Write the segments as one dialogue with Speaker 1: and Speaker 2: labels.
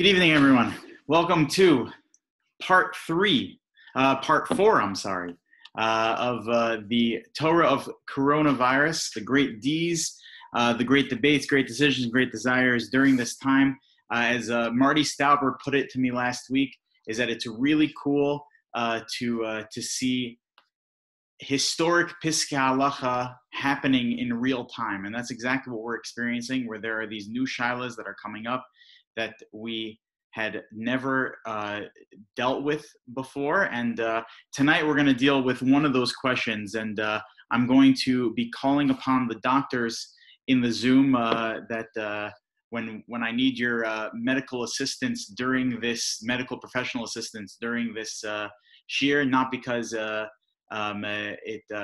Speaker 1: Good evening, everyone. Welcome to part four, of the Torah of coronavirus, the great D's, the great debates, great decisions, great desires during this time. As Marty Stauber put it to me last week, is that it's really cool to see historic Piskei Halacha happening in real time. And that's exactly what we're experiencing, where there are these new shilas that are coming up that we had never dealt with before. And tonight we're going to deal with one of those questions. And I'm going to be calling upon the doctors in the Zoom that when I need your medical assistance during this, medical professional assistance during this shiur, not because it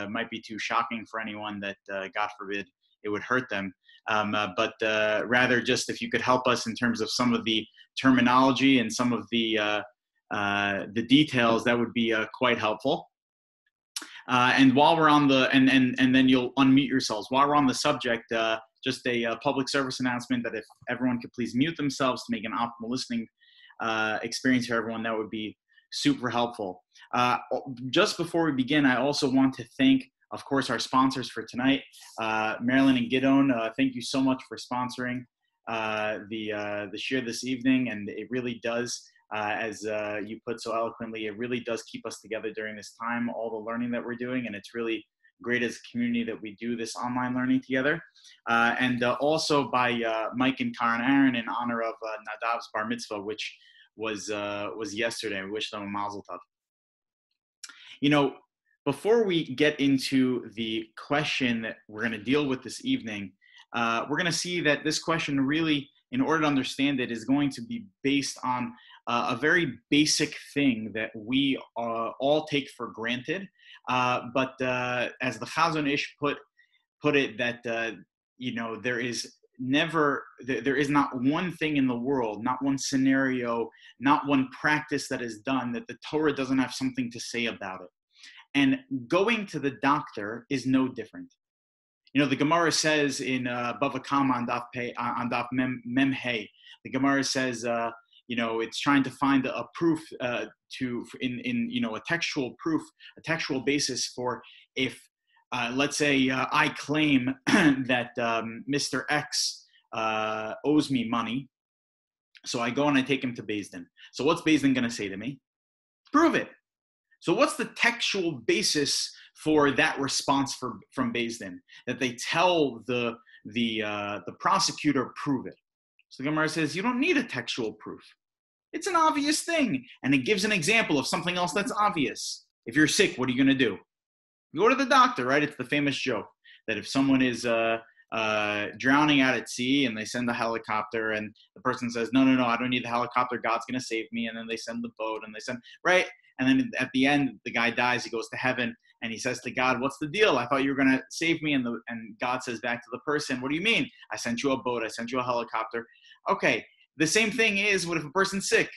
Speaker 1: might be too shocking for anyone that, God forbid, it would hurt them. But rather just if you could help us in terms of some of the terminology and some of the details, that would be quite helpful. And while we're on the, and then you'll unmute yourselves. While we're on the subject, just a public service announcement that if everyone could please mute themselves to make an optimal listening experience for everyone, that would be super helpful. Just before we begin, I also want to thank, of course, our sponsors for tonight, Marilyn and Gidon. Thank you so much for sponsoring the shiur this evening, and it really does, as you put so eloquently, it really does keep us together during this time, all the learning that we're doing, and it's really great as a community that we do this online learning together. And also by Mike and Karen Aaron in honor of Nadav's bar mitzvah, which was yesterday. We wish them a mazel tov. You know, before we get into the question that we're going to deal with this evening, we're going to see that this question really, in order to understand it, is going to be based on a very basic thing that we all take for granted. But as the Chazon Ish put it, that you know, there is not one thing in the world, not one scenario, not one practice that is done that the Torah doesn't have something to say about it. And going to the doctor is no different. You know, the Gemara says in Bava Kama on Daf Mem Hey, the Gemara says, you know, it's trying to find a proof in you know, a textual proof, a textual basis for if, let's say I claim that Mr. X owes me money, so I go and I take him to Beis Din. So what's Beis Din going to say to me? Prove it. So what's the textual basis for that response from Beis Din? That they tell the prosecutor, prove it. So the Gemara says, you don't need a textual proof. It's an obvious thing. And it gives an example of something else that's obvious. If you're sick, what are you going to do? You go to the doctor, right? It's the famous joke that if someone is drowning out at sea and they send a helicopter and the person says, no, I don't need the helicopter. God's going to save me. And then they send the boat and they send, right? And then at the end, the guy dies. He goes to heaven and he says to God, what's the deal? I thought you were going to save me. And God says back to the person, what do you mean? I sent you a boat. I sent you a helicopter. Okay. The same thing is, what if a person's sick?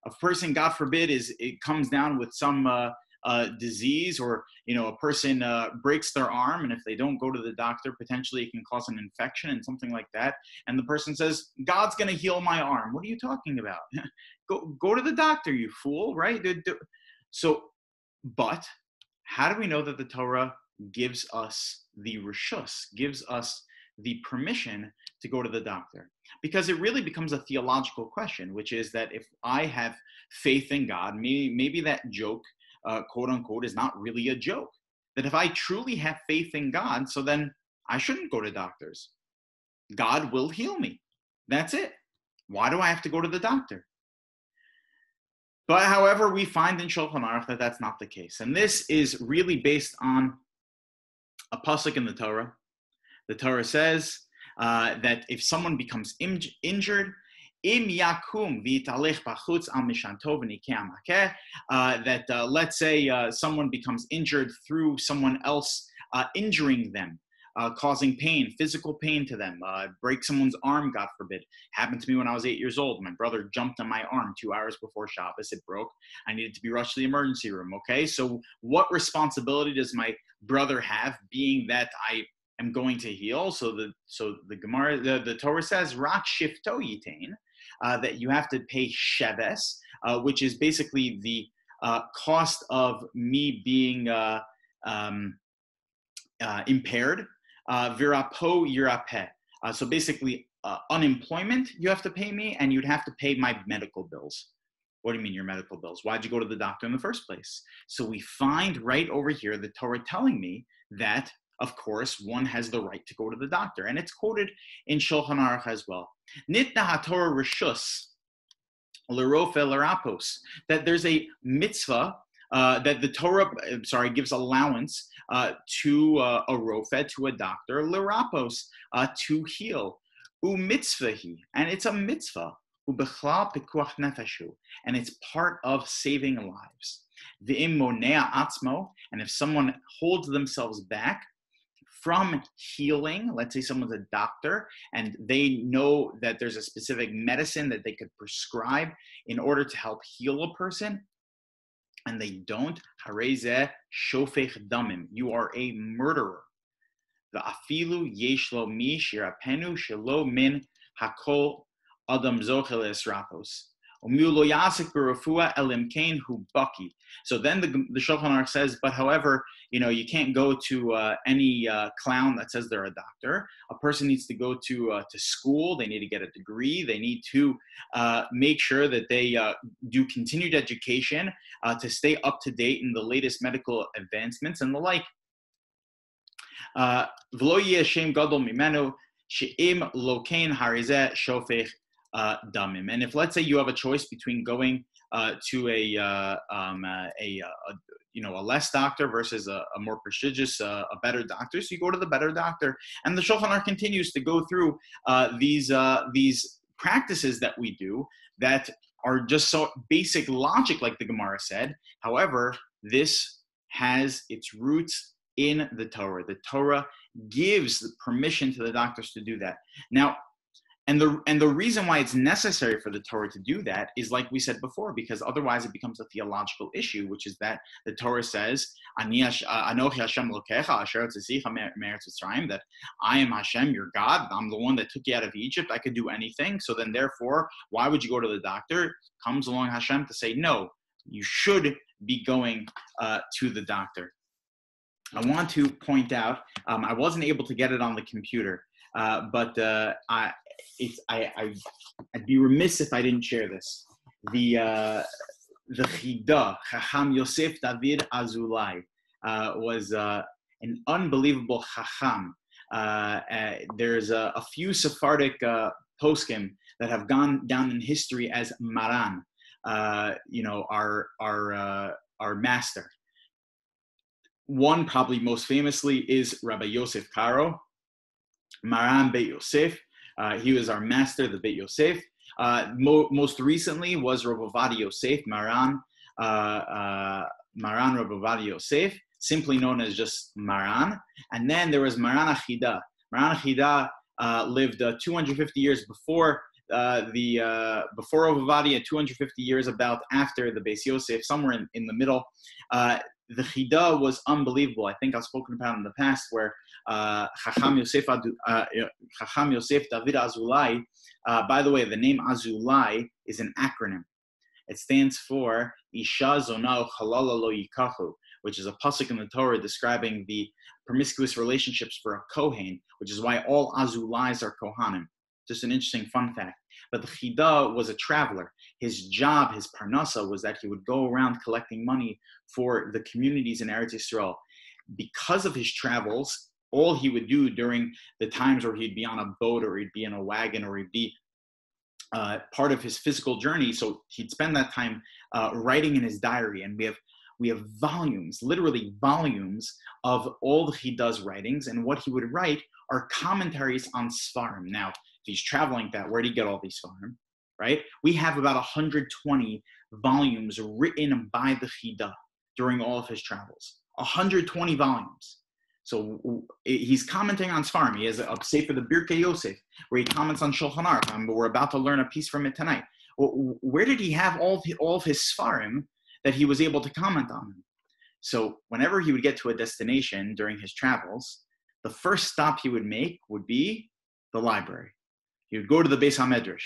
Speaker 1: A person, God forbid, it comes down with some disease, or, you know, a person breaks their arm, and if they don't go to the doctor, potentially it can cause an infection and something like that. And the person says, God's going to heal my arm. What are you talking about? Go to the doctor, you fool, right? So, but how do we know that the Torah gives us the reshus, gives us the permission to go to the doctor? Because it really becomes a theological question, which is that if I have faith in God, maybe that joke, quote unquote, is not really a joke. That if I truly have faith in God, so then I shouldn't go to doctors. God will heal me. That's it. Why do I have to go to the doctor? But however, we find in Shulchan Aruch that that's not the case. And this is really based on a pasuk in the Torah. The Torah says that if someone becomes injured, im yakum v'yitalech b'chutz al mishanto v'nikeh amakeh, that let's say someone becomes injured through someone else injuring them, causing pain, physical pain to them, break someone's arm, God forbid. Happened to me when I was 8 years old. My brother jumped on my arm 2 hours before Shabbos. It broke. I needed to be rushed to the emergency room. Okay, so what responsibility does my brother have, being that I am going to heal? So the Gemara, the Torah says, Rak shifto yitain, that you have to pay sheves, which is basically the cost of me being impaired. Virapo yirapeh. So basically, unemployment you have to pay me, and you'd have to pay my medical bills. What do you mean your medical bills? Why'd you go to the doctor in the first place? So we find right over here the Torah telling me that, of course, one has the right to go to the doctor. And it's quoted in Shulchan Aruch as well. Nitna haTorah rishus l'rofe l'rapos, that there's a mitzvah that the Torah, gives allowance to a rofe, to a doctor, l'rapos, to heal. U'mitzvahi, and it's a mitzvah. Ubechlal pikuach nefeshu, and it's part of saving lives. V'im monea atzmo, and if someone holds themselves back from healing, let's say someone's a doctor and they know that there's a specific medicine that they could prescribe in order to help heal a person, and they don't, harezeh shofech damim, you are a murderer. V'afilu yesh lo mi shirapenu shelo min hakol Adam zochel esrapos. Umulo yasik berafua elimkain hu baki. So then the Shulchan Aruch says, but however, you can't go to any clown that says they're a doctor. A person needs to go to school. They need to get a degree. They need to make sure that they do continued education to stay up to date in the latest medical advancements and the like. V'lo yeh shem gadol mimenu she'im lokein harizeh shofech damim. And if, let's say, you have a choice between going to a less doctor versus a more prestigious, a better doctor, so you go to the better doctor. And the Shulchan Aruch continues to go through these practices that we do that are just so basic logic, like the Gemara said. However, this has its roots in the Torah. The Torah gives the permission to the doctors to do that. Now, and the reason why it's necessary for the Torah to do that is, like we said before, because otherwise it becomes a theological issue, which is that the Torah says, Anochi Hashem Lokecha asher tzisicha me'eretz Mitzrayim, that I am Hashem, your God. I'm the one that took you out of Egypt. I could do anything. So then, therefore, why would you go to the doctor? Comes along Hashem to say, no, you should be going to the doctor. I want to point out, I wasn't able to get it on the computer, but I'd be remiss if I didn't share this. The Chida, Chacham Yosef David Azulai, was an unbelievable Chacham. There's a few Sephardic poskim that have gone down in history as Maran, our master. One, probably most famously, is Rabbi Yosef Karo, Maran Beit Yosef. He was our master, the Beit Yosef. Most recently was Rabbi Ovadia Yosef, Maran Rabbi Ovadia Yosef, simply known as just Maran. And then there was Maran Achida. Maran Achida lived 250 years before before Rabbi Ovadia, 250 years about after the Beis Yosef, somewhere in the middle. The Chida was unbelievable. I think I've spoken about in the past, where Chacham Yosef David Azulai, by the way, the name Azulai is an acronym. It stands for Isha Zona Chalala Lo Yikachu, which is a pasuk in the Torah describing the promiscuous relationships for a Kohen, which is why all Azulais are Kohanim. Just an interesting fun fact. But the Chida was a traveler. His job, his parnasa, was that he would go around collecting money for the communities in Eretz Yisrael. Because of his travels, all he would do during the times where he'd be on a boat or he'd be in a wagon or he'd be part of his physical journey, so he'd spend that time writing in his diary. And we have volumes, literally volumes, of all the Chida's writings, and what he would write are commentaries on Sfarim. Now, if he's traveling that, where did he get all these Sfarim, right? We have about 120 volumes written by the Chida during all of his travels. 120 volumes. So he's commenting on Sfarim. He has a Sefer, the Birkei Yosef, where he comments on Shulchan Aruch. We're about to learn a piece from it tonight. Where did he have all of his Sfarim that he was able to comment on them? So whenever he would get to a destination during his travels, the first stop he would make would be the library. He would go to the Beis HaMedrash.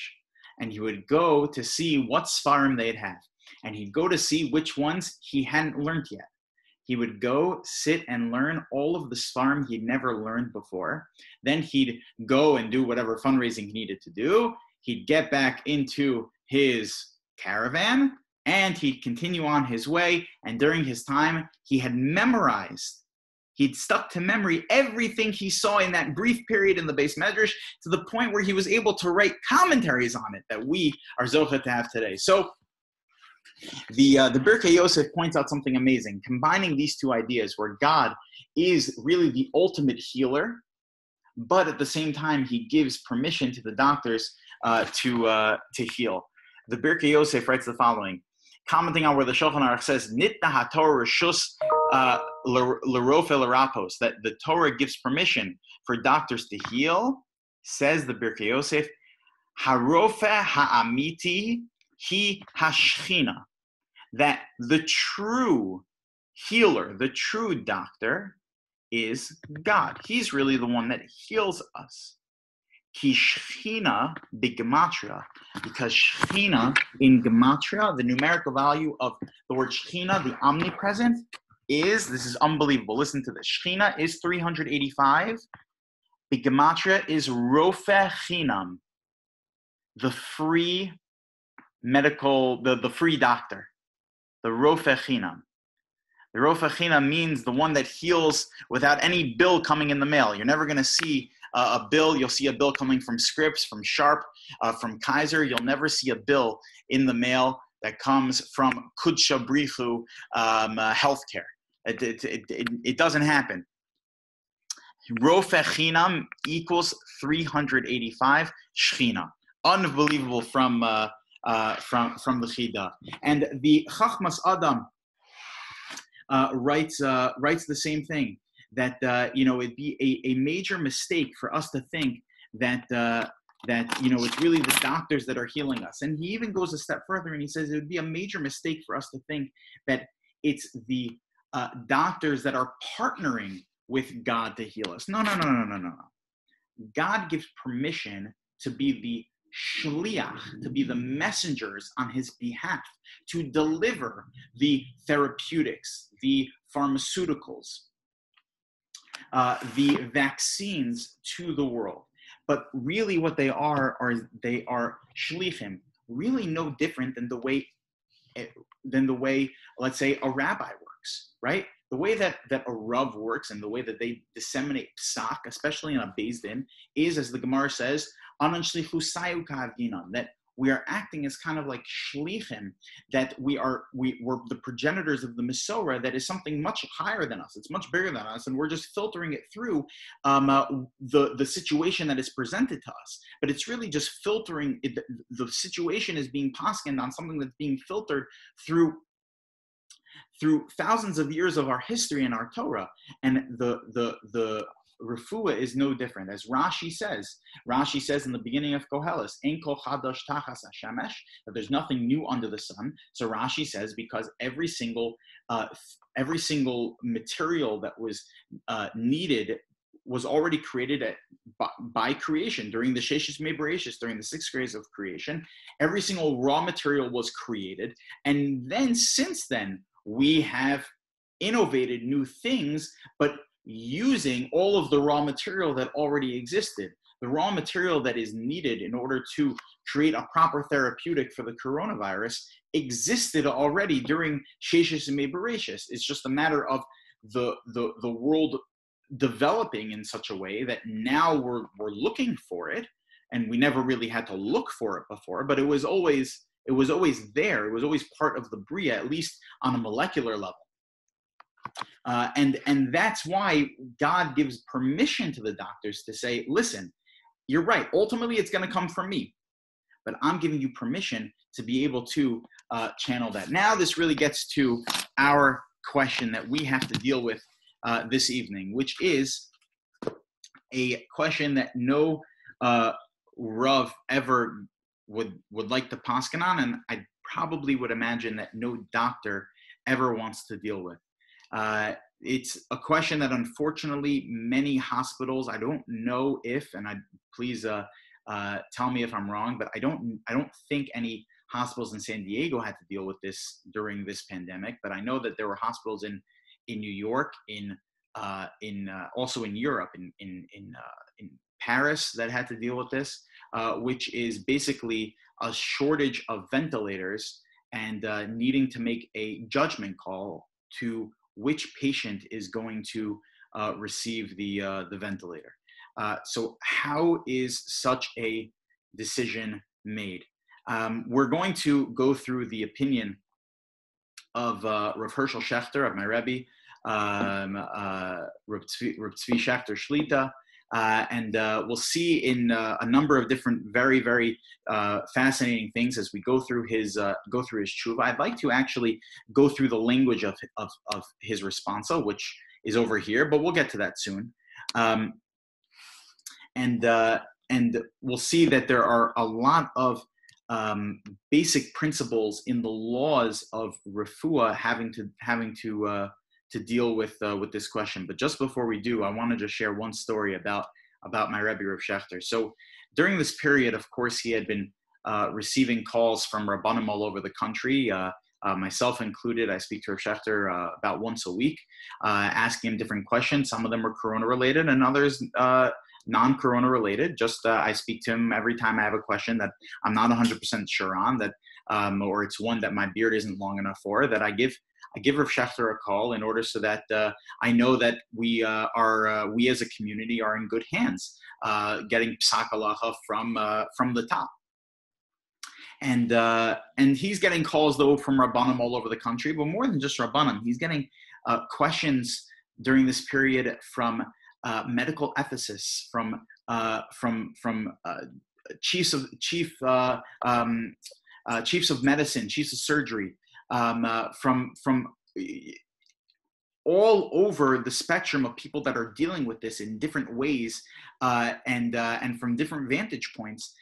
Speaker 1: and he would go to see what Sfarim they'd have. And he'd go to see which ones he hadn't learned yet. He would go sit and learn all of the Sfarim he'd never learned before. Then he'd go and do whatever fundraising he needed to do. He'd get back into his caravan and he'd continue on his way. And during his time, he had memorized. He'd stuck to memory everything he saw in that brief period in the Beis Medrash to the point where he was able to write commentaries on it that we are zocheh to have today. So the Birkei Yosef points out something amazing, combining these two ideas where God is really the ultimate healer, but at the same time, he gives permission to the doctors to heal. The Birkei Yosef writes the following, commenting on where the Shulchan Aruch says, Nitna HaTorah Reshus L'Rofe L'Rapos, that the Torah gives permission for doctors to heal, says the Birkei Yosef, Harofe Ha'amiti Hi Hashchina, that the true healer, the true doctor, is God. He's really the one that heals us. Ki Shechina b'gematria, because Shechina in gematria, the numerical value of the word Shechina, the omnipresent, this is unbelievable. Listen to this. Shechina is 385. B'gematria is Rofe Chinam, the free medical, the free doctor, the Rofe Chinam. The Rofe Chinam means the one that heals without any bill coming in the mail. You're never going to see a bill. You'll see a bill coming from Scripps, from Sharp, from Kaiser. You'll never see a bill in the mail that comes from Kudsha Brichu healthcare. It doesn't happen. Rofe Chinam equals 385 Shechina. Unbelievable from the Chida. And the Chachmas Adam writes the same thing, that it'd be a major mistake for us to think that it's really the doctors that are healing us. And he even goes a step further and he says it would be a major mistake for us to think that it's the doctors that are partnering with God to heal us. No. God gives permission to be the shliach, to be the messengers on his behalf, to deliver the therapeutics, the pharmaceuticals, the vaccines to the world. But really what they are shlichim, really no different than the way, let's say, a rabbi works, right? The way that a Rav works and the way that they disseminate psak, especially in a Beis Din, is, as the Gemara says, that we are acting as kind of like shlichim, that we're the progenitors of the Mesorah, that is something much higher than us. It's much bigger than us, and we're just filtering it through the situation that is presented to us. But it's really just filtering it. The situation is being paskened on something that's being filtered through thousands of years of our history and our Torah. And the refuah is no different. As Rashi says in the beginning of Koheles, Ein kol chadash tachas hashemesh, that there's nothing new under the sun. So Rashi says because every single material that was needed was already created by creation during the Sheshes Mebereshis, during the 6 grades of creation. Every single raw material was created, and then since then we have innovated new things, but using all of the raw material that already existed. The raw material that is needed in order to create a proper therapeutic for the coronavirus existed already during Sheshes and Mebereshis. It's just a matter of the world developing in such a way that now we're looking for it, and we never really had to look for it before, but it was always there. It was always part of the Bria, at least on a molecular level. And that's why God gives permission to the doctors to say, listen, you're right. Ultimately, it's going to come from me, but I'm giving you permission to be able to channel that. Now, this really gets to our question that we have to deal with this evening, which is a question that no Rav ever would like to paskin on, and I probably would imagine that no doctor ever wants to deal with. It's a question that unfortunately many hospitals, I don't know if, and please Tell me if I'm wrong, but I don't think any hospitals in San Diego had to deal with this during this pandemic. But I know that there were hospitals in New York, also in Europe, in Paris, that had to deal with this, which is basically a shortage of ventilators and needing to make a judgment call to which patient is going to receive the ventilator. So how is such a decision made? We're going to go through the opinion of Rav Hershel Schachter, of my Rebbe, Rav Tzvi Schachter Shlita, and we'll see in a number of different very, very fascinating things as we go through his tshuva. I'd like to actually go through the language of his responsa, which is over here, but we'll get to that soon. And we'll see that there are a lot of basic principles in the laws of refuah having to deal with this question. But just before we do, I want to just share one story about my Rebbe Rav Schachter. So during this period, of course, he had been receiving calls from Rabbanim all over the country, myself included. I speak to Rav Schachter about once a week, asking him different questions. Some of them are Corona related and others non-Corona related. Just I speak to him every time I have a question that I'm not 100% sure on, that or it's one that my beard isn't long enough for, that I give Rav Schachter a call in order so that I know that we as a community are in good hands, getting psak halacha from the top. And he's getting calls though from Rabbanim all over the country, but more than just Rabbanim, he's getting questions during this period from medical ethicists, from chiefs of medicine, chiefs of surgery, from all over the spectrum of people that are dealing with this in different ways, and from different vantage points,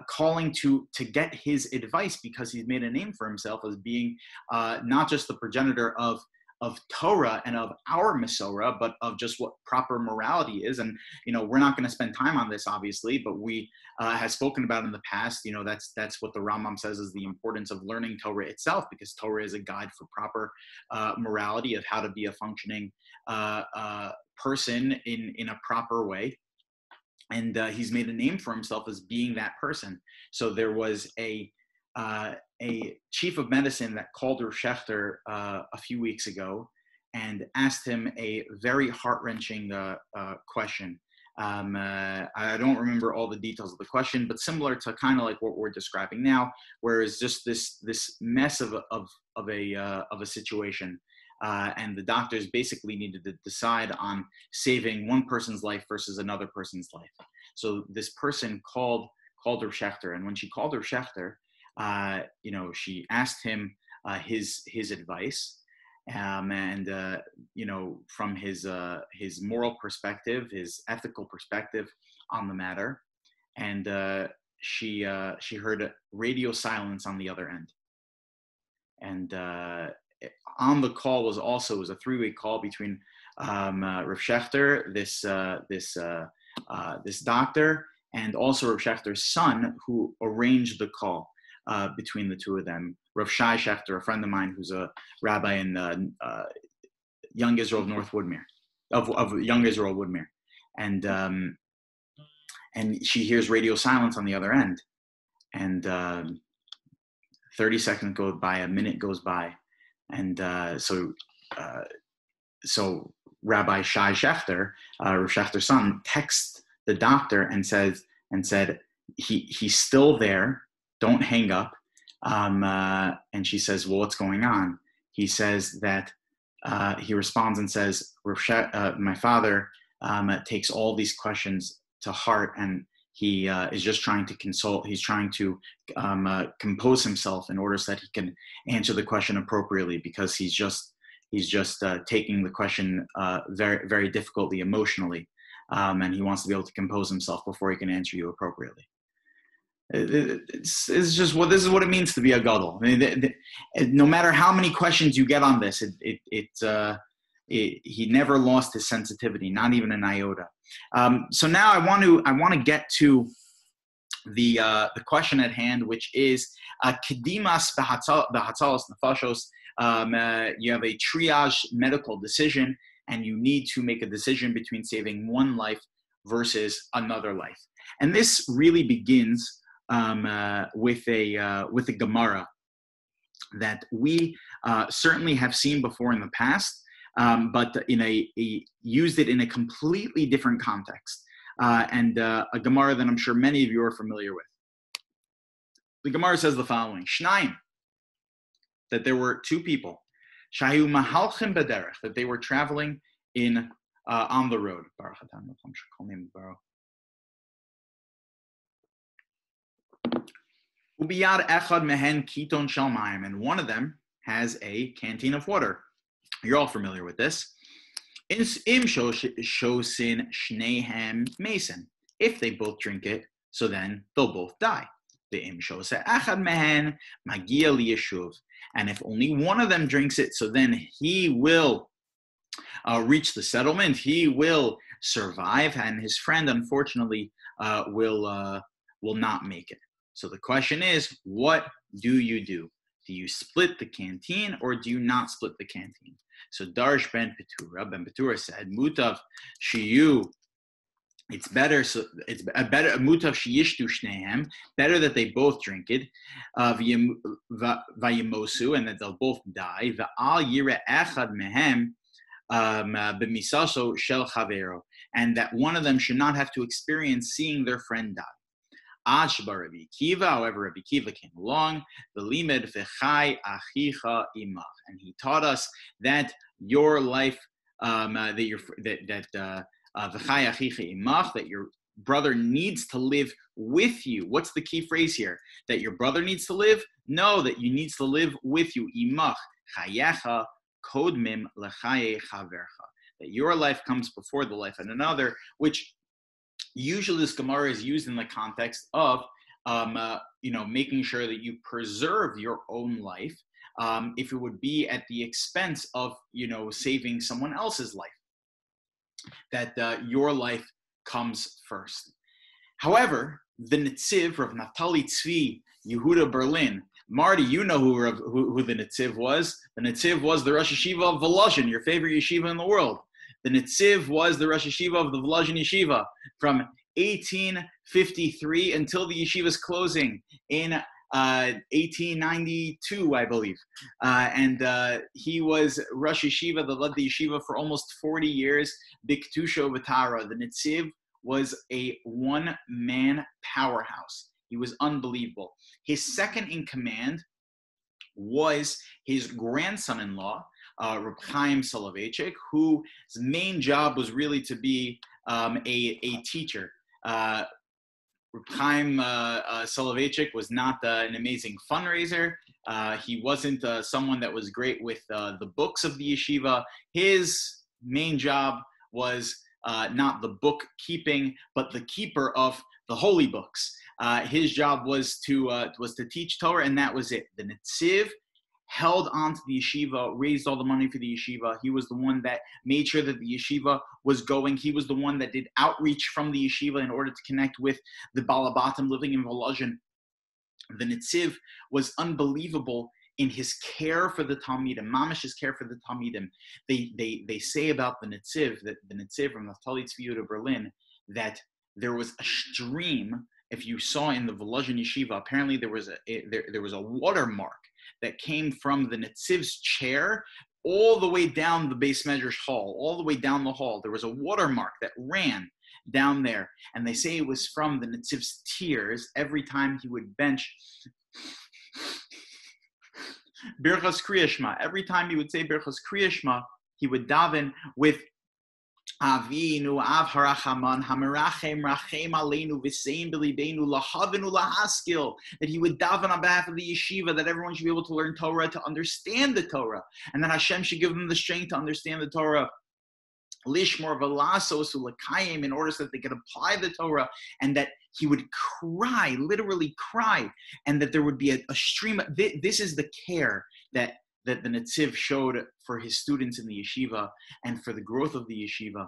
Speaker 1: calling to get his advice, because he's made a name for himself as being not just the progenitor of Torah and of our Masorah, but of just what proper morality is. And, we're not going to spend time on this, obviously, but we have spoken about in the past, that's what the Rambam says is the importance of learning Torah itself, because Torah is a guide for proper morality of how to be a functioning person in a proper way. And he's made a name for himself as being that person. So there was a chief of medicine that called Rav Schachter a few weeks ago and asked him a very heart-wrenching question. I don't remember all the details of the question, but similar to kind of like what we're describing now, where it's just this mess of a situation, and the doctors basically needed to decide on saving one person's life versus another person's life. So this person called Rav Schachter, and when she called Rav Schachter, she asked him his advice, and from his moral perspective, his ethical perspective on the matter, and she heard radio silence on the other end, and on the call was a three-way call between Rav Schachter, this doctor, and also Rav Schachter's son, who arranged the call between the two of them. Rav Shai Schachter, a friend of mine who's a rabbi in Young Israel of North Woodmere, of Young Israel Woodmere. And she hears radio silence on the other end. And 30 seconds go by, a minute goes by. And so Rabbi Shai Schachter, Rav Schachter's son, texts the doctor and said, he's still there, don't hang up. And she says, well, what's going on? He says that, he responds and says, my father takes all these questions to heart, and he is just trying to consult. He's trying to compose himself in order so that he can answer the question appropriately, because he's just taking the question very, very difficultly emotionally, and he wants to be able to compose himself before he can answer you appropriately. It's just this is what it means to be a gadol. I mean, no matter how many questions you get on this, he never lost his sensitivity, not even an iota. So now I want to get to the question at hand, which is kedimas b'hatzalos nefashos. You have a triage medical decision, and you need to make a decision between saving one life versus another life. And this really begins with a Gemara that we certainly have seen before in the past, but used it in a completely different context. And a Gemara that I'm sure many of you are familiar with. The Gemara says the following: Shnayim, that there were two people, Shahu Mahalchim Bederech, that they were traveling on the road. Ubiyad Echad Mehen Kiton Shalmayim, and one of them has a canteen of water. You're all familiar with this. Im shosin shnehem mason. If they both drink it, so then they'll both die. The im shosa echad mehen magia liyeshuv. And if only one of them drinks it, so then he will reach the settlement. He will survive, and his friend, unfortunately, will not make it. So the question is, what do you do? Do you split the canteen or do you not split the canteen? So Darsh ben Petura said, Mutav shiyu, it's better Mutav sheyishtu shnehem, better that they both drink it, vayemosu, and that they'll both die, va'al yira echad mehem b'misaso shel chavero, and that one of them should not have to experience seeing their friend die. Rabbi Kiva, however, Rabbi Kiva came along, v'limed v'chai achicha imach, and he taught us that your life, v'chai achicha imach, that your brother needs to live with you. What's the key phrase here? That your brother needs to live? No, that you needs to live with you. Imach chayecha kodmim lechaye chavercha, that your life comes before the life of another, which usually this Gemara is used in the context of, making sure that you preserve your own life, if it would be at the expense of, saving someone else's life, that your life comes first. However, the Netziv, Rav Naftali Tzvi Yehuda Berlin, Marty, you know who the Netziv was. The Netziv was the Rosh Yeshiva of Volozhin, your favorite yeshiva in the world. The Netziv was the Rosh Yeshiva of the Volozhin Yeshiva from 1853 until the yeshiva's closing in 1892, I believe. And he was Rosh Yeshiva that led the yeshiva for almost 40 years. Biktusho V'Tara. The Netziv was a one-man powerhouse. He was unbelievable. His second in command was his grandson-in-law, Reb Chaim Soloveitchik, whose main job was really to be a teacher. Reb Chaim Soloveitchik was not an amazing fundraiser. He wasn't someone that was great with the books of the yeshiva. His main job was not the bookkeeping, but the keeper of the holy books. His job was to teach Torah, and that was it. The Netziv held on to the yeshiva, raised all the money for the yeshiva. He was the one that made sure that the yeshiva was going. He was the one that did outreach from the yeshiva in order to connect with the Balabatim living in Volozhin. The Netziv was unbelievable in his care for the Talmidim, Mamish's care for the Talmidim. They say about the Netziv, that the Netziv from Naftali Tzvi Yehuda Berlin, that there was a stream. If you saw in the Volozhin Yeshiva, apparently there was a watermark that came from the Netziv's chair all the way down the base measures hall, all the way down the hall. There was a watermark that ran down there. And they say it was from the Netziv's tears every time he would bench Birchas Kriya Shema. Every time he would say Birchas Kriya Shema, he would daven with Avinu Av Harachaman Hamerachem Rachem Aleinu V'Sein B'Libeinu Lahavinu Lahaskil, that he would daven on behalf of the yeshiva, that everyone should be able to learn Torah, to understand the Torah, and that Hashem should give them the strength to understand the Torah. Lishmor V'Lasos U'Lakayim, in order so that they could apply the Torah, and that he would cry, literally cry, and that there would be a stream. This is the care that the Netziv showed for his students in the yeshiva and for the growth of the yeshiva.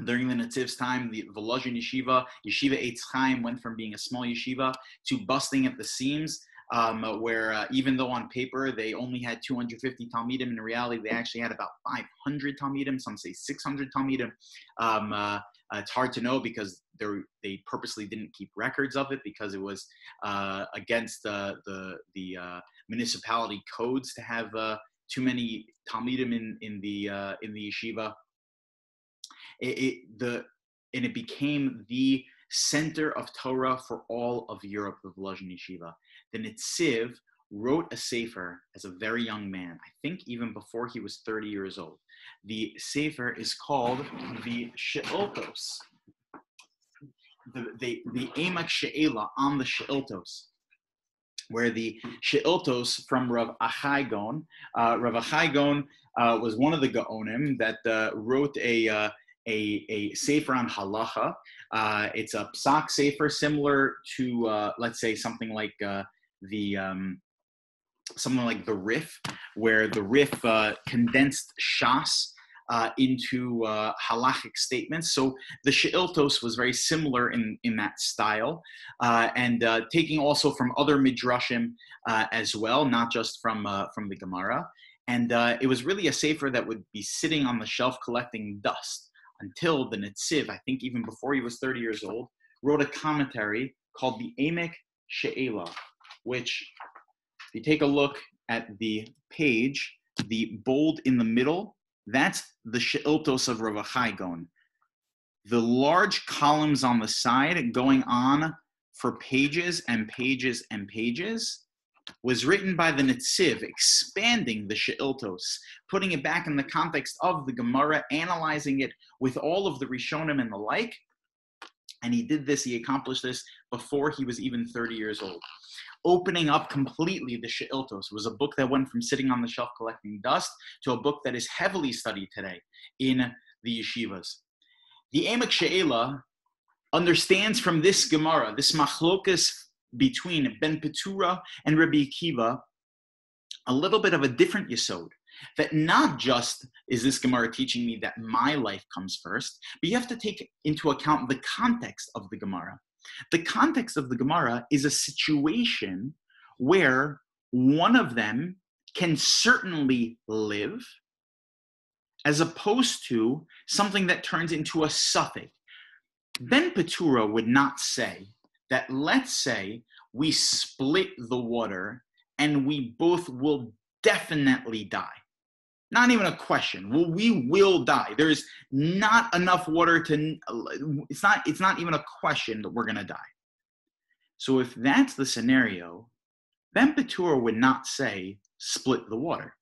Speaker 1: During the Netziv's time, the Volozhin Yeshiva Eitz Chaim, went from being a small yeshiva to busting at the seams, where even though on paper they only had 250 Talmidim, in reality they actually had about 500 Talmidim, some say 600 Talmidim. It's hard to know because they purposely didn't keep records of it, because it was against the municipality codes to have too many Talmidim in the yeshiva. And it became the center of Torah for all of Europe, the Volozhin Yeshiva. The Netziv wrote a sefer as a very young man, I think even before he was 30 years old. The sefer is called the She'iltos, the Emek She'ela, on the She'iltos, where the She'iltos from Rav Achai Gaon. Rav Achai Gaon was one of the Gaonim that wrote a sefer on halacha. It's a psak sefer, similar to let's say something like the Rif, where the Rif condensed Shas into halachic statements. So the She'iltos was very similar in that style, and taking also from other midrashim as well, not just from the Gemara. And it was really a sefer that would be sitting on the shelf collecting dust until the Netziv, I think even before he was 30 years old, wrote a commentary called the Emek She'ela, which, if you take a look at the page, the bold in the middle, that's the She'iltos of Rav Achai Gaon. The large columns on the side going on for pages and pages and pages was written by the Netziv, expanding the She'iltos, putting it back in the context of the Gemara, analyzing it with all of the Rishonim and the like. And he accomplished this before he was even 30 years old. Opening up completely the She'iltos was a book that went from sitting on the shelf collecting dust to a book that is heavily studied today in the yeshivas. The Emek She'ela understands from this Gemara, this machlokas between Ben Petura and Rabbi Akiva, a little bit of a different yesod. That not just is this Gemara teaching me that my life comes first, but you have to take into account the context of the Gemara. The context of the Gemara is a situation where one of them can certainly live, as opposed to something that turns into a suffix. Ben Petura would not say that, let's say we split the water and we both will definitely die. Not even a question. Well, we will die. There's not enough water it's not even a question that we're going to die. So if that's the scenario, Ben Petura would not say split the water.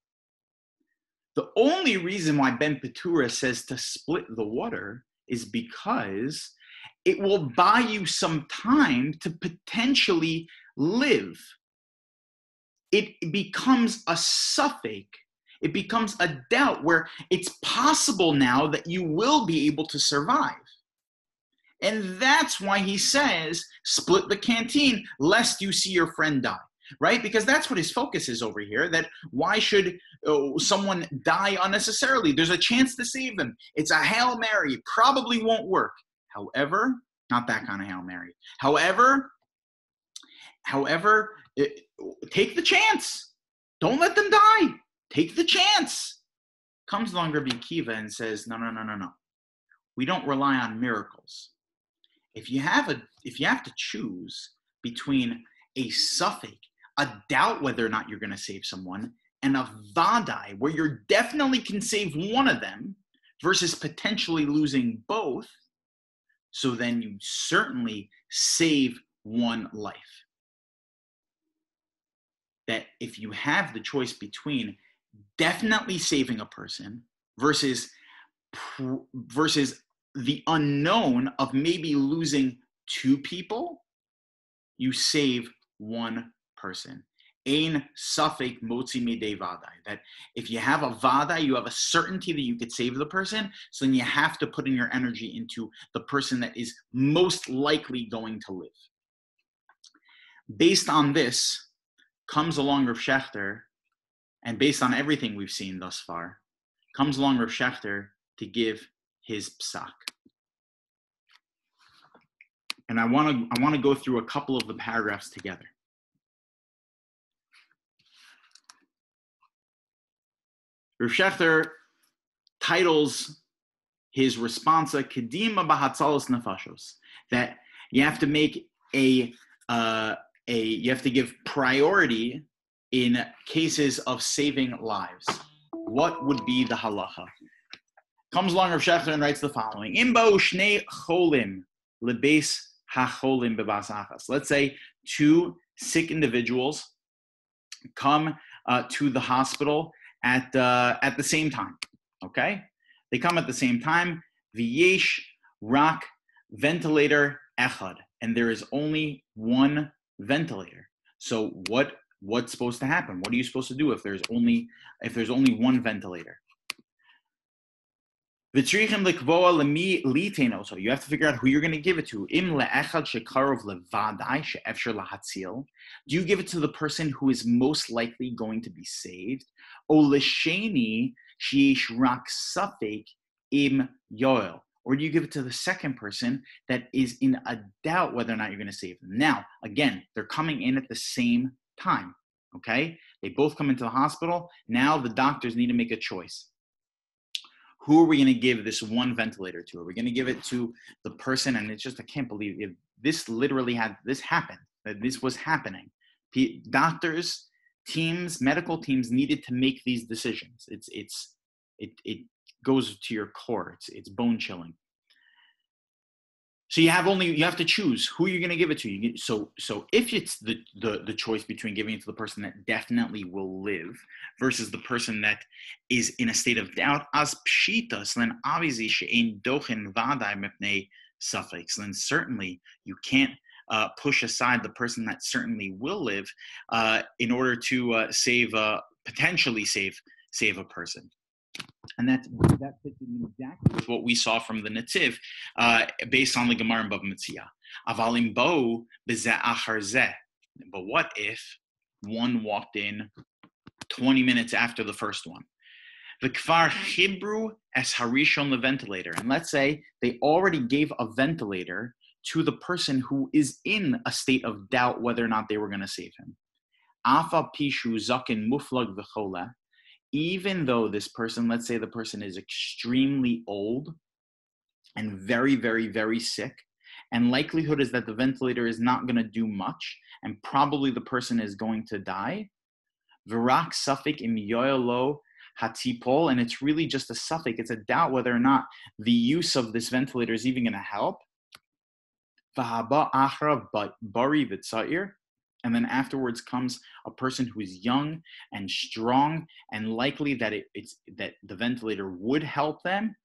Speaker 1: The only reason why Ben Petura says to split the water is because it will buy you some time to potentially live. It becomes a suffix. It becomes a doubt where it's possible now that you will be able to survive. And that's why he says, split the canteen, lest you see your friend die, right? Because that's what his focus is over here, that why should someone die unnecessarily? There's a chance to save them. It's a Hail Mary, probably won't work. However, not that kind of Hail Mary. However, take the chance. Don't let them die. Take the chance. Comes along Rabbi Akiva and says, no. We don't rely on miracles. If you have to choose between a suffix, a doubt whether or not you're going to save someone, and a vadai, where you definitely can save one of them, versus potentially losing both, so then you certainly save one life. That if you have the choice between definitely saving a person versus the unknown of maybe losing two people, you save one person. Ein safek motzi midei vadai. That if you have a vadai, you have a certainty that you could save the person, so then you have to put in your energy into the person that is most likely going to live. Based on this, comes along Rav Shechter, and based on everything we've seen thus far, comes along Rav Shechter to give his psak. And I want to go through a couple of the paragraphs together. Rav Shechter titles his responsa Kedima Bahatzalos Nefashos, that you have to make you have to give priority in cases of saving lives. What would be the halacha? Comes along Rav Shechter and writes the following: Imbo shnei cholim lebeis hacholim bebas achas. Let's say two sick individuals come to the hospital at the same time. Okay, they come at the same time. V'yesh rak ventilator echad, and there is only one ventilator. So what's supposed to happen? What are you supposed to do if there's only one ventilator? So you have to figure out who you're going to give it to. Do you give it to the person who is most likely going to be saved? Or do you give it to the second person that is in a doubt whether or not you're going to save them? Now, again, they're coming in at the same time, okay? They both come into the hospital. Now the doctors need to make a choice. Who are we going to give this one ventilator to? Are we going to give it to the person? And it's just, I can't believe it. This literally happened, that this was happening. Doctors, teams, medical teams needed to make these decisions. It goes to your core. It's bone chilling. So you have to choose who you're going to give it to. So if it's the choice between giving it to the person that definitely will live versus the person that is in a state of doubt, as pshitas, then obviously she'ein dochen vadai mepnei suffix. Then certainly you can't push aside the person that certainly will live in order to potentially save a person. And that fits in exactly with what we saw from the Netziv, based on the Gemara in Bava Metzia. Avalim bo b'zeh achar zeh. But what if one walked in 20 minutes after the first one? V'kvar chibru es harishon the ventilator. And let's say they already gave a ventilator to the person who is in a state of doubt whether or not they were going to save him. Afa pishu zaken muflag v'chola. Even though this person, let's say the person is extremely old and very, very, very sick, and likelihood is that the ventilator is not going to do much, and probably the person is going to die. Virak suffik im yoyolo hatipol, and it's really just a suffix. It's a doubt whether or not the use of this ventilator is even going to help. Vahaba achra bari v'tzair. And then afterwards comes a person who is young and strong and likely that that the ventilator would help them.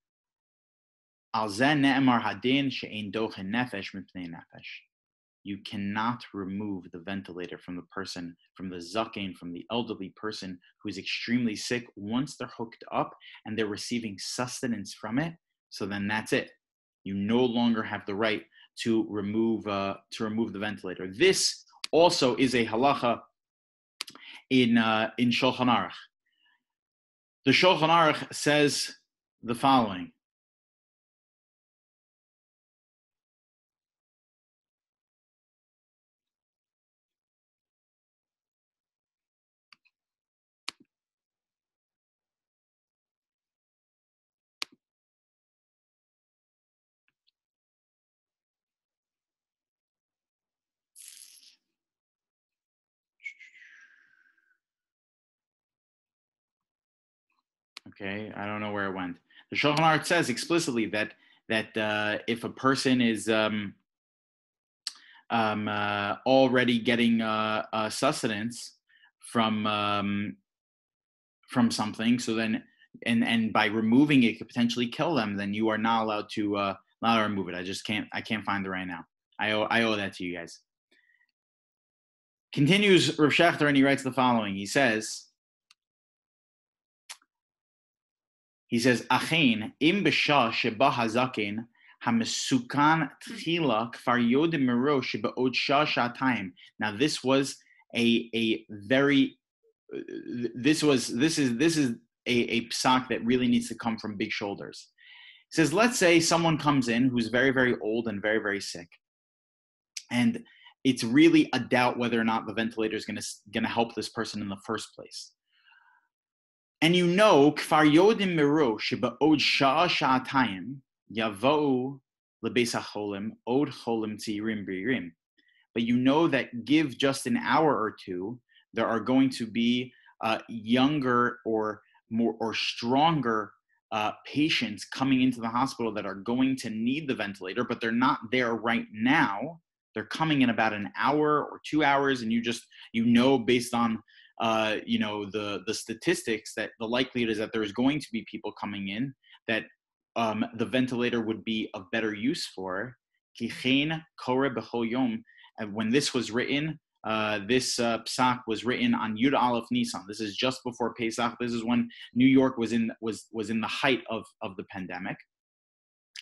Speaker 1: You cannot remove the ventilator from the person, from the zaken, from the elderly person who is extremely sick once they're hooked up and they're receiving sustenance from it. So then that's it. You no longer have the right to remove the ventilator. This also is a halacha in Shulchan Aruch. The Shulchan Aruch says the following. Okay, I don't know where it went. The Shulchan Aruch says explicitly that if a person is already getting sustenance from something, so then and by removing it could potentially kill them, then you are not allowed to remove it. I can't find it right now. I owe that to you guys. Continues Rav Shechter and he writes the following. He says, Achein im b'shah sheba hazaken hamesukan tchila kfar yodim merosh shebaod shah shatayim. Now this is a psak that really needs to come from big shoulders. He says, let's say someone comes in who's very, very old and very, very sick. And it's really a doubt whether or not the ventilator is going to help this person in the first place. And you know, kfar yodim miro sheba'od sha'a sha'atayim yavou lebeis hacholim od cholim tzirim b'irim. But you know that give just an hour or two, there are going to be younger or more or stronger patients coming into the hospital that are going to need the ventilator, but they're not there right now. They're coming in about an hour or 2 hours, and you know based on the statistics that the likelihood is that there's going to be people coming in that the ventilator would be of better use for. Kichein kore b'chol yom. And when this was written, this psak was written on Yud Aleph Nisan. This is just before Pesach. This is when New York was in the height of the pandemic.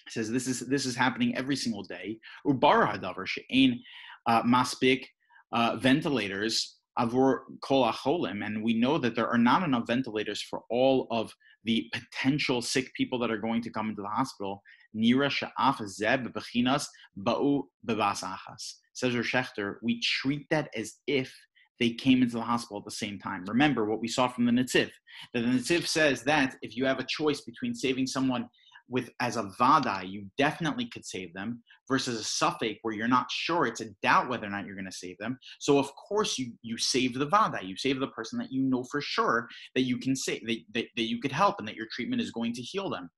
Speaker 1: It says this is happening every single day. Ubar hadavar she'ein maspik ventilators avur kol acholim, and we know that there are not enough ventilators for all of the potential sick people that are going to come into the hospital. Nira sha'af zeb bechinas ba'u bebas achas. Says Rosh Shechter, we treat that as if they came into the hospital at the same time. Remember what we saw from the Netziv. That the Netziv says that if you have a choice between saving someone as a vadai, you definitely could save them, versus a suffix where you're not sure, it's a doubt whether or not you're going to save them. So of course you save the vadai, you save the person that you know for sure that you can save, that you could help, and that your treatment is going to heal them.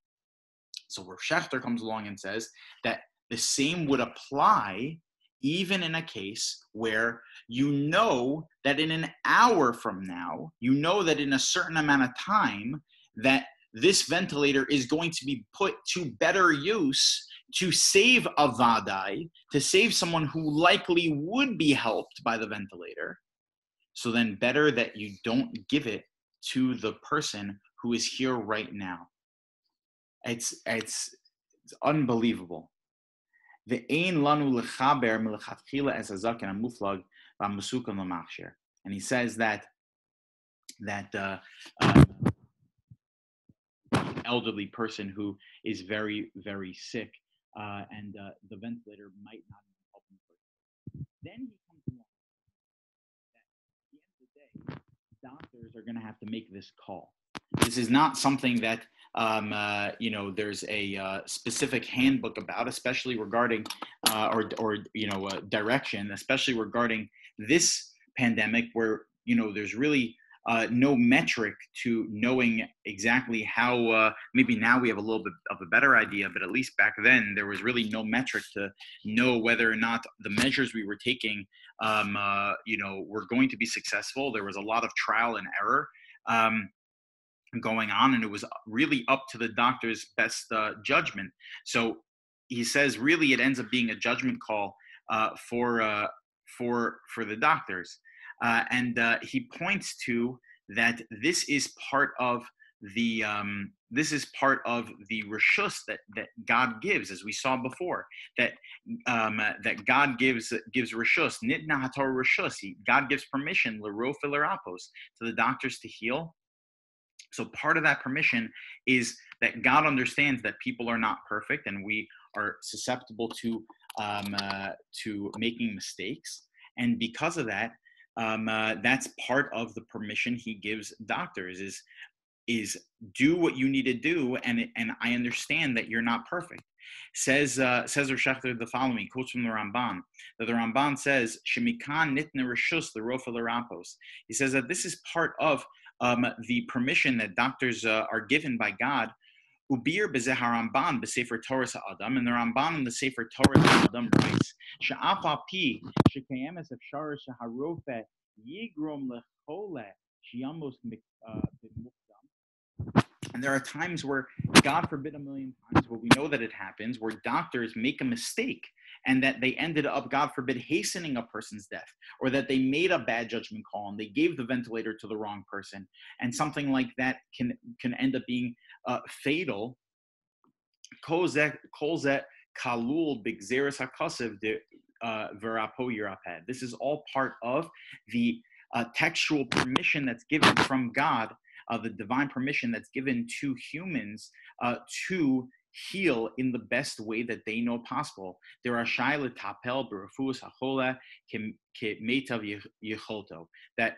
Speaker 1: So Rosh Shechter comes along and says that the same would apply even in a case where you know that in an hour from now, you know that in a certain amount of time, that this ventilator is going to be put to better use to save a vadai, to save someone who likely would be helped by the ventilator. So then better that you don't give it to the person who is here right now. It's unbelievable. And he says that elderly person who is very, very sick, and the ventilator might not even help him first. Then he comes along that at the end of the day, doctors are going to have to make this call. This is not something that there's a specific handbook about, especially regarding direction, especially regarding this pandemic, where there's really no metric to knowing exactly how. Maybe now we have a little bit of a better idea, but at least back then there was really no metric to know whether or not the measures we were taking, were going to be successful. There was a lot of trial and error going on, and it was really up to the doctor's best judgment. So he says really it ends up being a judgment call for the doctors, and he points to that this is part of the reshus that God gives, as we saw before, that God gives reshus, nitna hator reshus. God gives permission l'rofe l'rapos, to the doctors to heal. So part of that permission is that God understands that people are not perfect, and we are susceptible to making mistakes. And because of that, that's part of the permission he gives doctors is do what you need to do, and I understand that you're not perfect. Says Rosh Shechter the following, quotes from the Ramban, that the Ramban says, Shemikan nitne reshus l'rofe l'rapos. He says that this is part of the permission that doctors are given by God. Ubir b'zeh Ramban b'sefer Torah Adam, and the Ramban in the Sefer Torah Adam writes, She'af al pi shekayemes efshar sheharofe yigrom lechole sheyamos b'mukdam. And there are times where, God forbid a million times, where we know that it happens, where doctors make a mistake, and that they ended up, God forbid, hastening a person's death, or that they made a bad judgment call and they gave the ventilator to the wrong person, and something like that can end up being fatal. This is all part of the textual permission that's given from God, the divine permission that's given to humans to heal in the best way that they know possible. There are shayla tapel b'refuas hachola k'meitav yicholto, that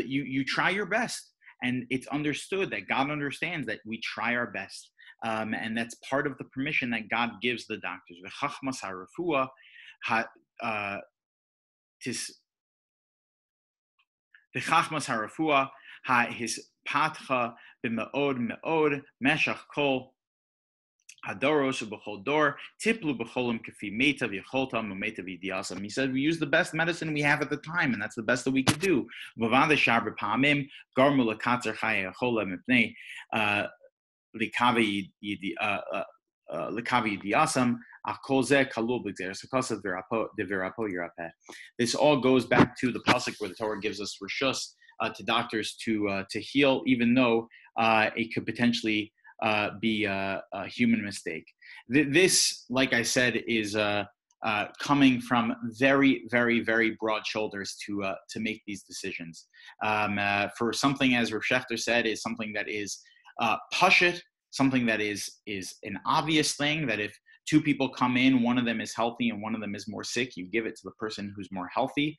Speaker 1: you try your best, and it's understood that God understands that we try our best, and that's part of the permission that God gives the doctors. V'chachmas harefua v'chachmas harefua his patcha b'meod meod meshach kol Hadoros b'chol dor tiplu b'cholim kafi meitav yecholtam u'meitav yidiyasam. He said we use the best medicine we have at the time, and that's the best that we could do. V'vada shar b'pamim garmu lekatzer chaya yechola mipnei likavi yidiyasam akol zeh kalul b'gzer sekasav devirapo yirapeh. This all goes back to the pasuk where the Torah gives us reshus to doctors to heal, even though it could potentially be a human mistake. This, like I said, is coming from very, very, very broad shoulders to make these decisions. For something, as Rav Shechter said, is something that is pashut, something that is an obvious thing, that if two people come in, one of them is healthy and one of them is more sick, you give it to the person who's more healthy,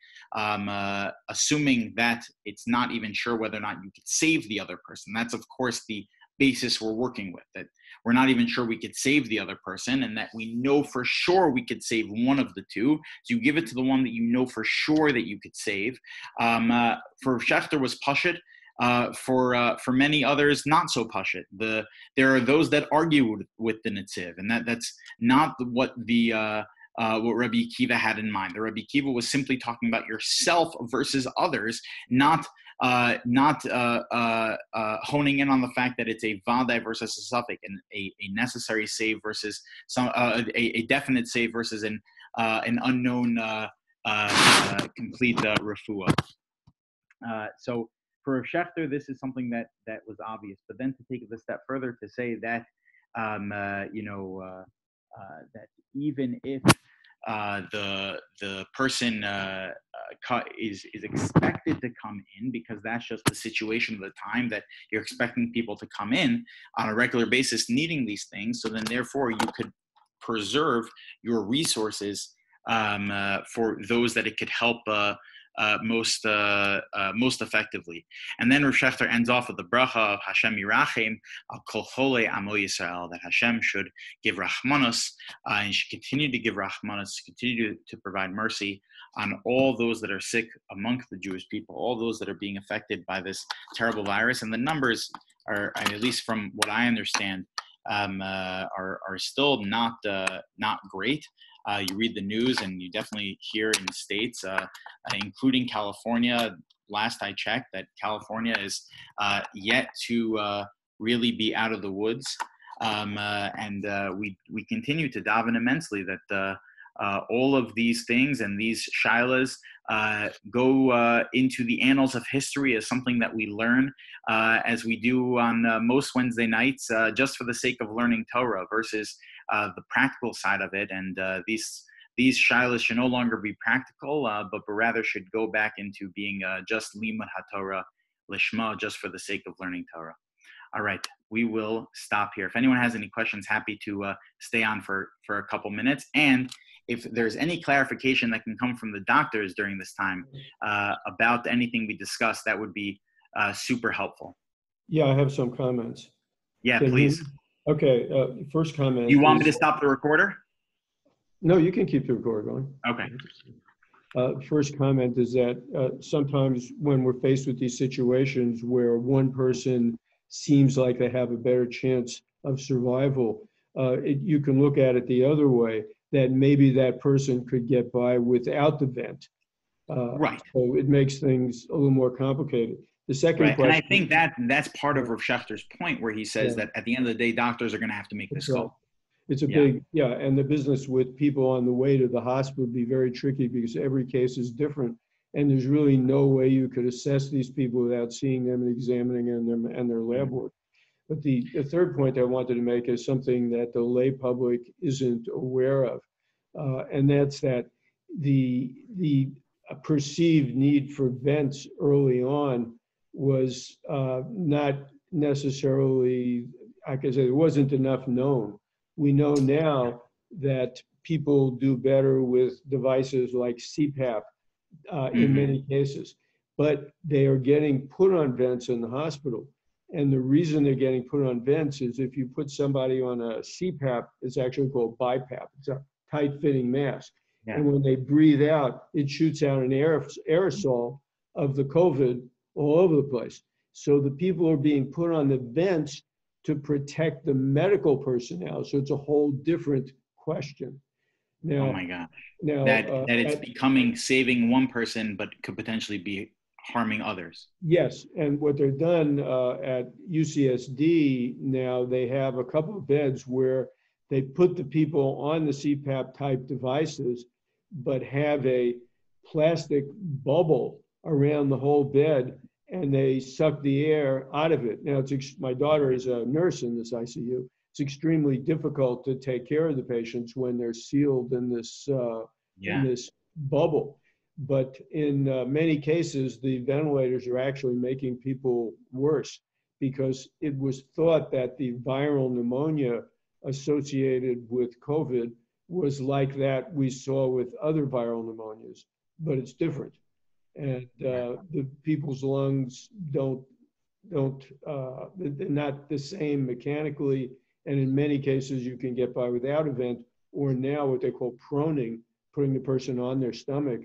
Speaker 1: assuming that it's not even sure whether or not you could save the other person. That's, of course, the basis we're working with, that we're not even sure we could save the other person, and that we know for sure we could save one of the two. So you give it to the one that you know for sure that you could save. For Shechter was pashut. For many others, not so pashut. There are those that argue with the Netziv, and that's not what what Rabbi Akiva had in mind. The Rabbi Akiva was simply talking about yourself versus others, not honing in on the fact that it's a vadai versus a suffix, and a necessary save versus a definite save versus an unknown complete refuah. So for Rav Shechter, this is something that was obvious. But then to take it a step further, to say that that even if the person is expected to come in, because that's just the situation of the time, that you're expecting people to come in on a regular basis needing these things, so then therefore you could preserve your resources for those that it could help most effectively. And then Rav Shechter ends off with the bracha of Hashem Yirachem al kol cholei amo Yisrael, that Hashem should give rachmanos and should continue to give rachmanos, continue to provide mercy on all those that are sick amongst the Jewish people, all those that are being affected by this terrible virus. And the numbers are, at least from what I understand, are still not great. You read the news and you definitely hear in the States, including California. Last I checked, that California is yet to really be out of the woods. And we continue to daven immensely that all of these things and these shilas go into the annals of history as something that we learn, as we do on most Wednesday nights, just for the sake of learning Torah, versus the practical side of it. And these shilas should no longer be practical, but rather should go back into being just limud haTorah lishma, just for the sake of learning Torah. All right, we will stop here. If anyone has any questions, happy to stay on for a couple minutes. And if there's any clarification that can come from the doctors during this time about anything we discussed, that would be super helpful.
Speaker 2: Yeah, I have some comments.
Speaker 1: Yeah, please.
Speaker 2: Okay, first comment.
Speaker 1: You want me to stop the recorder?
Speaker 2: No, you can keep the recorder going.
Speaker 1: Okay.
Speaker 2: First comment is that sometimes when we're faced with these situations where one person seems like they have a better chance of survival, you can look at it the other way, that maybe that person could get by without the vent.
Speaker 1: Right.
Speaker 2: So it makes things a little more complicated. The second question,
Speaker 1: and I think that's part of Rav Shechter's point, where he says that at the end of the day, doctors are going to have to make this call.
Speaker 2: It's a big, and the business with people on the way to the hospital would be very tricky because every case is different. And there's really no way you could assess these people without seeing them and examining them and their lab work. But the third point I wanted to make is something that the lay public isn't aware of. And that's that the perceived need for vents early on was not necessarily, I could say, there wasn't enough known. We know now that people do better with devices like CPAP in many cases, but they are getting put on vents in the hospital. And the reason they're getting put on vents is if you put somebody on a CPAP, it's actually called BiPAP. It's a tight-fitting mask.
Speaker 1: Yeah.
Speaker 2: And when they breathe out, it shoots out an aerosol of the COVID all over the place. So the people are being put on the vents to protect the medical personnel. So it's a whole different question. Now,
Speaker 1: oh my gosh.
Speaker 2: now
Speaker 1: That it's becoming saving one person, but could potentially be harming others.
Speaker 2: Yes, and what they're done at UCSD now, they have a couple of beds where they put the people on the CPAP type devices, but have a plastic bubble around the whole bed, and they suck the air out of it. Now, my daughter is a nurse in this ICU. It's extremely difficult to take care of the patients when they're sealed in this bubble. But in many cases, the ventilators are actually making people worse because it was thought that the viral pneumonia associated with COVID was like that we saw with other viral pneumonias, but it's different. And the people's lungs they're not the same mechanically. And in many cases, you can get by without a vent, or now what they call proning, putting the person on their stomach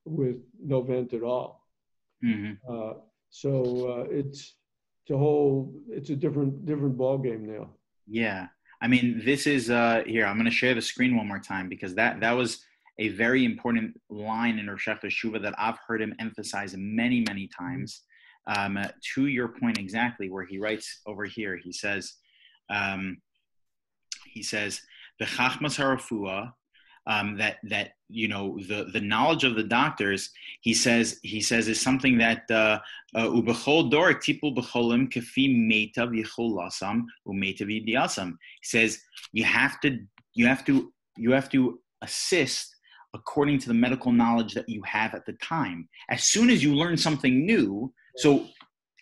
Speaker 2: with no vent at all. So it's a different ball game now.
Speaker 1: Yeah, I mean, this is here. I'm going to share the screen one more time because that was a very important line in Rosh Hashanah that I've heard him emphasize many times. To your point exactly, where he writes over here, he says the chachmas harafua. That you know the knowledge of the doctors, he says is something that ubechol dor tipul becholim kafi meitav yicholasam umeitav yidiasam. He says you have to assist according to the medical knowledge that you have at the time. As soon as you learn something new, so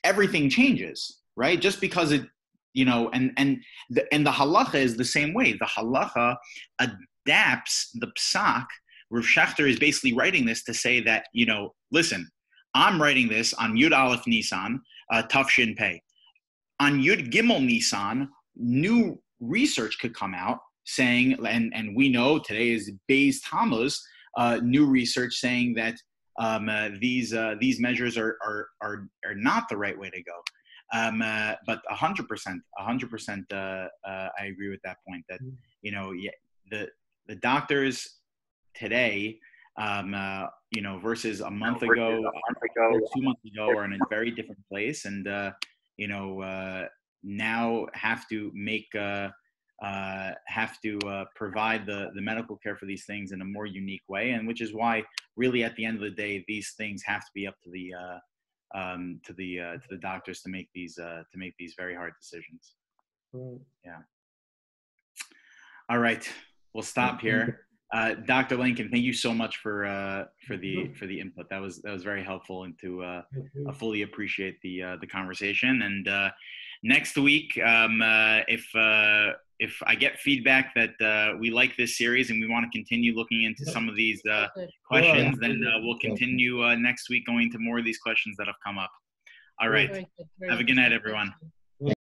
Speaker 1: everything changes, right? Just because it, you know, and the halacha is the same way. The halacha adapts the psak. Rav Schachter is basically writing this to say that, you know, listen, I'm writing this on Yud Aleph Nisan, Tav Shin Pei. On Yud Gimel Nisan, new research could come out saying, and we know today is Beis Tammuz, new research saying that these measures are not the right way to go. But 100%, I agree with that point. That, you know, the doctors today, you know, versus a month ago, or 2 months ago, are in a very different place, and you know, now have to provide the medical care for these things in a more unique way, and which is why, really, at the end of the day, these things have to be up to the doctors to make these very hard decisions. Yeah. All right, we'll stop here. Dr. Lincoln, thank you so much for the input. That was very helpful, and to fully appreciate the conversation. And next week, if I get feedback that we like this series and we want to continue looking into some of these questions, then we'll continue next week going into more of these questions that have come up. All right. Have a good night, everyone.